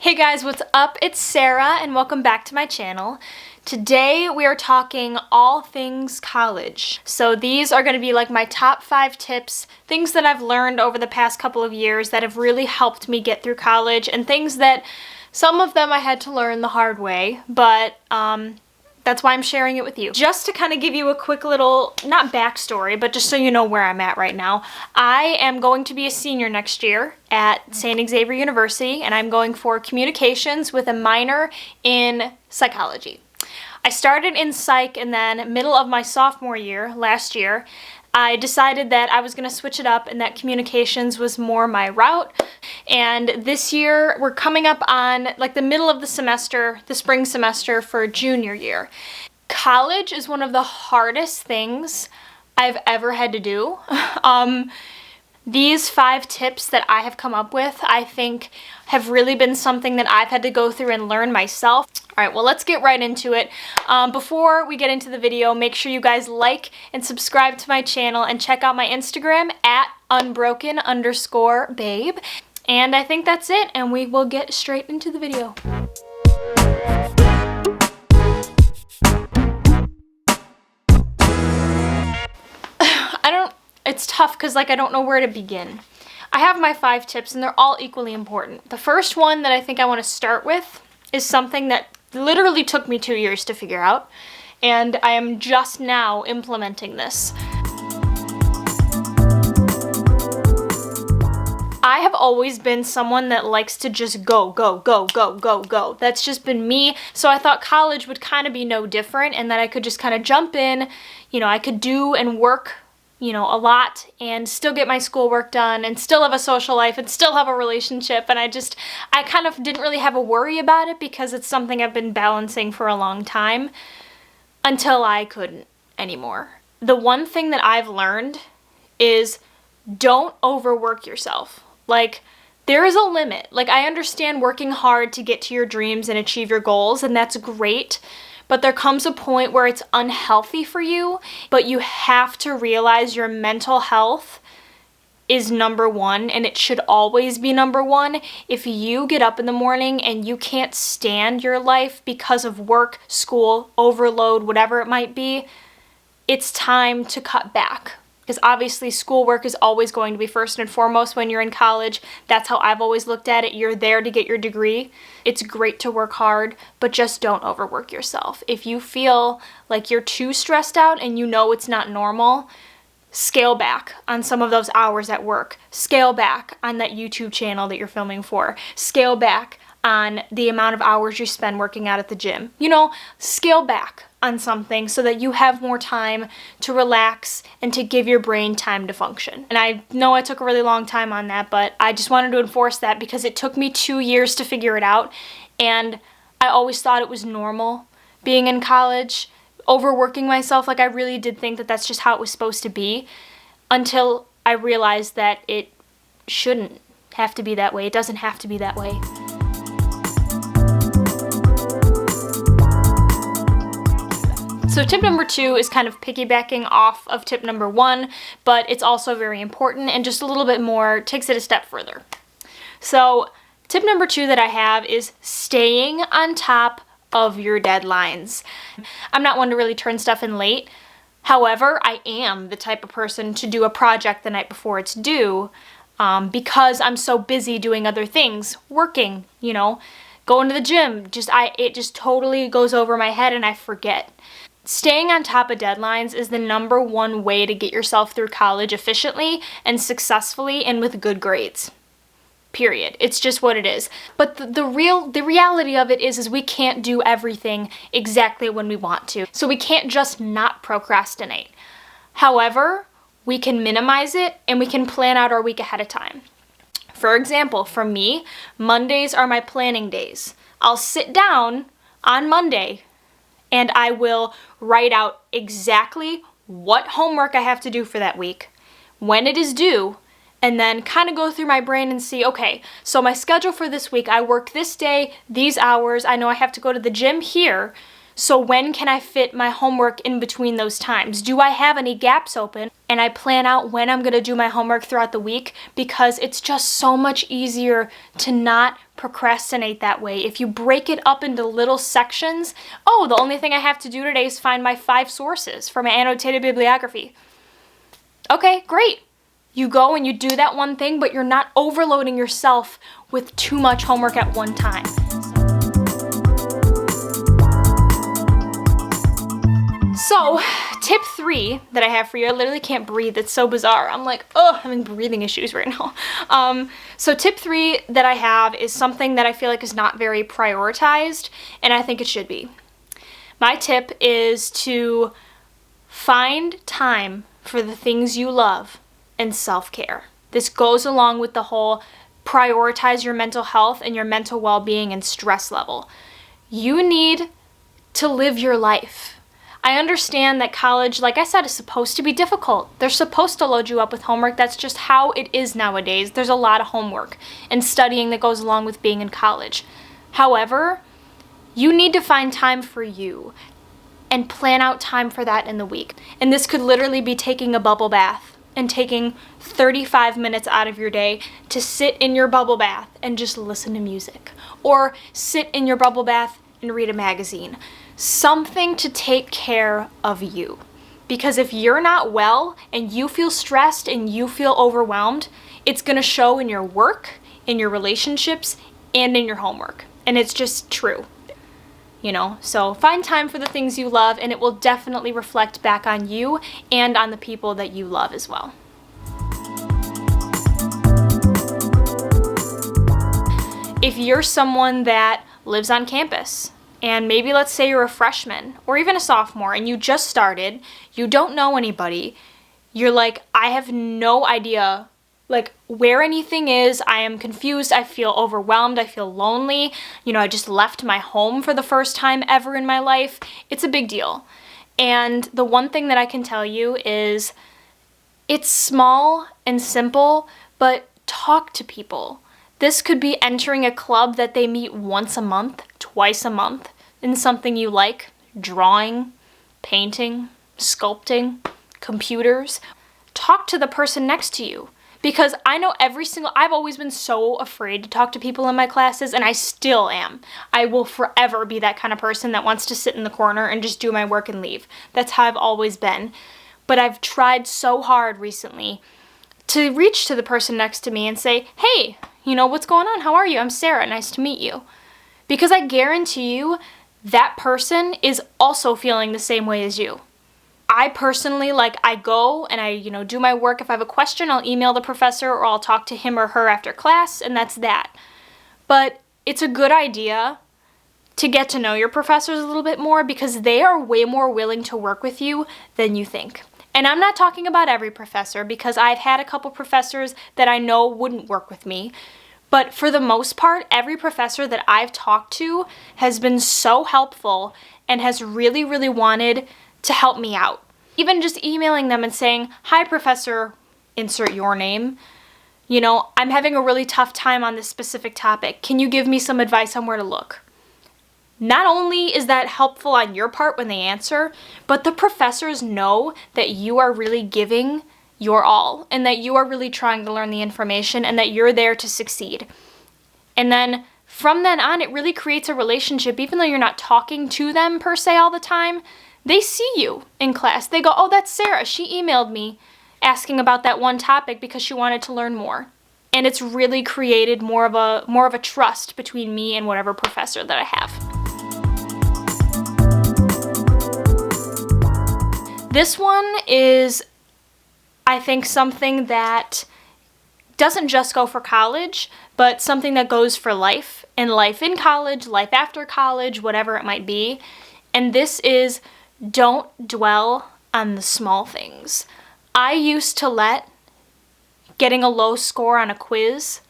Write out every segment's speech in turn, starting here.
Hey guys, what's up? It's Sarah and welcome back to my channel. Today we are talking all things college. So these are going to be like my top 5 tips, things that I've learned over the past couple of years that have really helped me get through college, and things that some of them I had to learn the hard way, but that's why I'm sharing it with you. Just to kind of give you a quick little, not backstory, but just so you know where I'm at right now. I am going to be a senior next year at St. Xavier University, and I'm going for communications with a minor in psychology. I started in psych, and then middle of my sophomore year, last year, I decided that I was going to switch it up and that communications was more my route. And this year we're coming up on like the middle of the semester, the spring semester for junior year. College is one of the hardest things I've ever had to do. These 5 tips that I have come up with, I think, have really been something that I've had to go through and learn myself. All right, well, let's get right into it. Before we get into the video, make sure you guys like and subscribe to my channel and check out my Instagram at unbroken_babe. And I think that's it, and we will get straight into the video. It's tough because I don't know where to begin. I have my 5 tips and they're all equally important. The first one that I think I want to start with is something that literally took me 2 years to figure out, and I am just now implementing this. I have always been someone that likes to just go. That's just been me. So I thought college would kind of be no different, and that I could just kind of jump in, I could do and work a lot and still get my schoolwork done and still have a social life and still have a relationship. And I kind of didn't really have a worry about it because it's something I've been balancing for a long time until I couldn't anymore. The one thing that I've learned is don't overwork yourself. There is a limit. I understand working hard to get to your dreams and achieve your goals, and that's great. But there comes a point where it's unhealthy for you, but you have to realize your mental health is number one, and it should always be number one. If you get up in the morning and you can't stand your life because of work, school, overload, whatever it might be, it's time to cut back. Because obviously schoolwork is always going to be first and foremost when you're in college. That's how I've always looked at it. You're there to get your degree. It's great to work hard, but just don't overwork yourself. If you feel like you're too stressed out and you know it's not normal, scale back on some of those hours at work. Scale back on that YouTube channel that you're filming for. Scale back on the amount of hours you spend working out at the gym. Scale back on something so that you have more time to relax and to give your brain time to function. And I know I took a really long time on that, but I just wanted to enforce that because it took me 2 years to figure it out. And I always thought it was normal being in college, overworking myself. I really did think that that's just how it was supposed to be, until I realized that it shouldn't have to be that way. It doesn't have to be that way. So tip number 2 is kind of piggybacking off of tip number 1, but it's also very important and just a little bit more, takes it a step further. So tip number 2 that I have is staying on top of your deadlines. I'm not one to really turn stuff in late. However, I am the type of person to do a project the night before it's due because I'm so busy doing other things, working, going to the gym. It just totally goes over my head and I forget. Staying on top of deadlines is the number 1 way to get yourself through college efficiently and successfully and with good grades. Period. It's just what it is. But the reality of it is we can't do everything exactly when we want to. So we can't just not procrastinate. However, we can minimize it and we can plan out our week ahead of time. For example, for me, Mondays are my planning days. I'll sit down on Monday and I will write out exactly what homework I have to do for that week, when it is due, and then kind of go through my brain and see, okay, so my schedule for this week, I worked this day, these hours, I know I have to go to the gym here, So when can I fit my homework in between those times? Do I have any gaps open? And I plan out when I'm going to do my homework throughout the week, because it's just so much easier to not procrastinate that way. If you break it up into little sections, oh, the only thing I have to do today is find my 5 sources for my annotated bibliography. Okay, great. You go and you do that one thing, but you're not overloading yourself with too much homework at one time. So, tip 3 that I have for you, I literally can't breathe, it's so bizarre. I'm like, oh, I'm having breathing issues right now. So tip 3 that I have is something that I feel like is not very prioritized, and I think it should be. My tip is to find time for the things you love and self-care. This goes along with the whole prioritize your mental health and your mental well-being and stress level. You need to live your life. I understand that college, like I said, is supposed to be difficult. They're supposed to load you up with homework. That's just how it is nowadays. There's a lot of homework and studying that goes along with being in college. However, you need to find time for you and plan out time for that in the week. And this could literally be taking a bubble bath and taking 35 minutes out of your day to sit in your bubble bath and just listen to music, or sit in your bubble bath and read a magazine. Something to take care of you. Because if you're not well and you feel stressed and you feel overwhelmed, it's going to show in your work, in your relationships, and in your homework. And it's just true. So find time for the things you love, and it will definitely reflect back on you and on the people that you love as well. If you're someone that lives on campus, and maybe let's say you're a freshman or even a sophomore and you just started, you don't know anybody, you're like, I have no idea where anything is, I am confused, I feel overwhelmed, I feel lonely, I just left my home for the first time ever in my life. It's a big deal. And the one thing that I can tell you is it's small and simple, but talk to people. This could be entering a club that they meet once a month, twice a month, in something you like, drawing, painting, sculpting, computers. Talk to the person next to you. Because I know I've always been so afraid to talk to people in my classes, and I still am. I will forever be that kind of person that wants to sit in the corner and just do my work and leave. That's how I've always been. But I've tried so hard recently to reach to the person next to me and say, hey, what's going on? How are you? I'm Sarah. Nice to meet you. Because I guarantee you that person is also feeling the same way as you. I personally, I go and I, do my work. If I have a question, I'll email the professor or I'll talk to him or her after class, and that's that. But it's a good idea to get to know your professors a little bit more, because they are way more willing to work with you than you think. And I'm not talking about every professor, because I've had a couple professors that I know wouldn't work with me. But for the most part, every professor that I've talked to has been so helpful and has really, really wanted to help me out. Even just emailing them and saying, hi, professor, insert your name. I'm having a really tough time on this specific topic. Can you give me some advice on where to look? Not only is that helpful on your part when they answer, but the professors know that you are really giving your all and that you are really trying to learn the information and that you're there to succeed. And then from then on, it really creates a relationship. Even though you're not talking to them per se all the time, they see you in class. They go, oh, that's Sarah. She emailed me asking about that one topic because she wanted to learn more. And it's really created more of a trust between me and whatever professor that I have. This one is, I think, something that doesn't just go for college, but something that goes for life, and life in college, life after college, whatever it might be. And this is, don't dwell on the small things. I used to let getting a low score on a quiz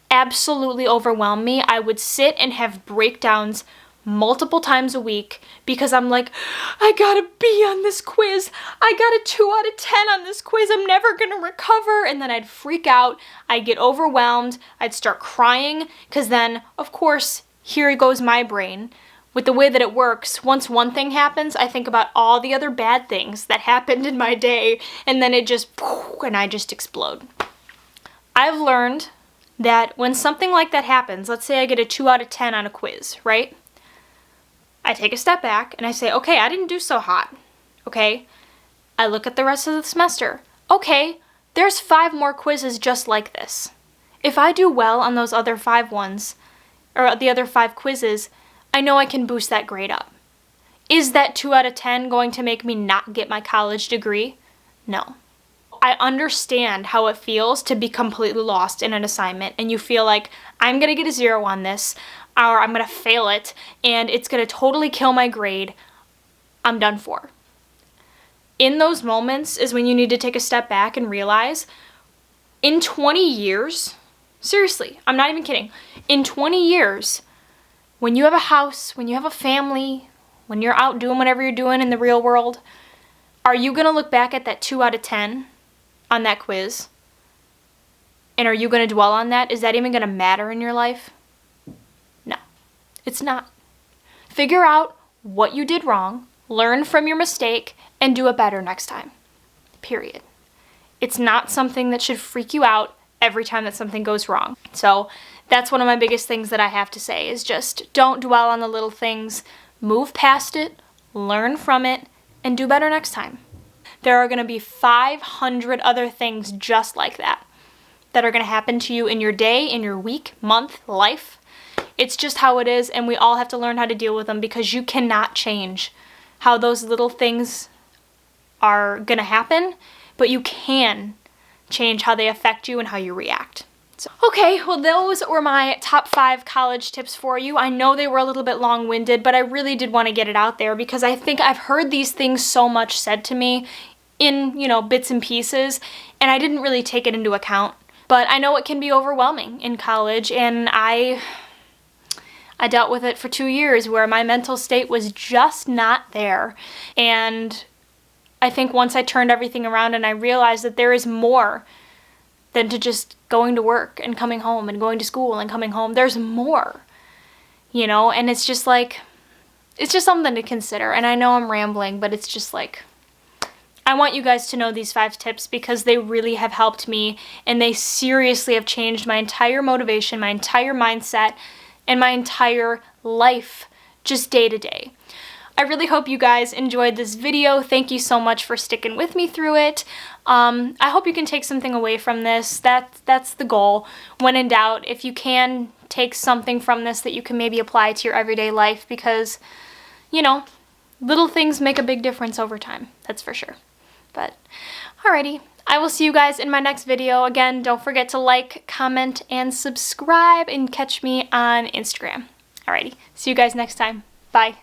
absolutely overwhelm me. I would sit and have breakdowns multiple times a week because I'm like, I got a B on this quiz. I got a 2 out of 10 on this quiz. I'm never going to recover. And then I'd freak out. I'd get overwhelmed. I'd start crying because then, of course, here goes my brain. with the way that it works, once one thing happens, I think about all the other bad things that happened in my day, and then it just, and I just explode. I've learned that when something like that happens, let's say I get a 2 out of 10 on a quiz, right? I take a step back and I say, okay, I didn't do so hot, okay? I look at the rest of the semester. Okay, there's 5 more quizzes just like this. If I do well on those other 5 ones, or the other 5 quizzes, I know I can boost that grade up. Is that 2 out of 10 going to make me not get my college degree? No. I understand how it feels to be completely lost in an assignment and you feel like I'm going to get a 0 on this, or I'm going to fail it and it's going to totally kill my grade. I'm done for. In those moments is when you need to take a step back and realize in 20 years, seriously, I'm not even kidding, in 20 years, when you have a house, when you have a family, when you're out doing whatever you're doing in the real world, are you going to look back at that 2 out of 10 on that quiz? And are you going to dwell on that? Is that even going to matter in your life? No, it's not. Figure out what you did wrong, learn from your mistake, and do it better next time. Period. It's not something that should freak you out every time that something goes wrong. So that's one of my biggest things that I have to say is just don't dwell on the little things. Move past it, learn from it, and do better next time. There are going to be 500 other things just like that are going to happen to you in your day, in your week, month, life. It's just how it is, and we all have to learn how to deal with them because you cannot change how those little things are going to happen, but you can change how they affect you and how you react. So, okay, well those were my top 5 college tips for you. I know they were a little bit long-winded, but I really did want to get it out there because I think I've heard these things so much said to me in, bits and pieces, and I didn't really take it into account. But I know it can be overwhelming in college, and I dealt with it for 2 years where my mental state was just not there. And I think once I turned everything around and I realized that there is more than to just going to work and coming home and going to school and coming home. There's more, and it's just something to consider. And I know I'm rambling, but it's just like, I want you guys to know these 5 tips because they really have helped me and they seriously have changed my entire motivation, my entire mindset, and my entire life just day to day. I really hope you guys enjoyed this video. Thank you so much for sticking with me through it. I hope you can take something away from this. That's the goal. When in doubt, if you can take something from this that you can maybe apply to your everyday life because, little things make a big difference over time. That's for sure. But, alrighty. I will see you guys in my next video. Again, don't forget to like, comment, and subscribe, and catch me on Instagram. Alrighty. See you guys next time. Bye.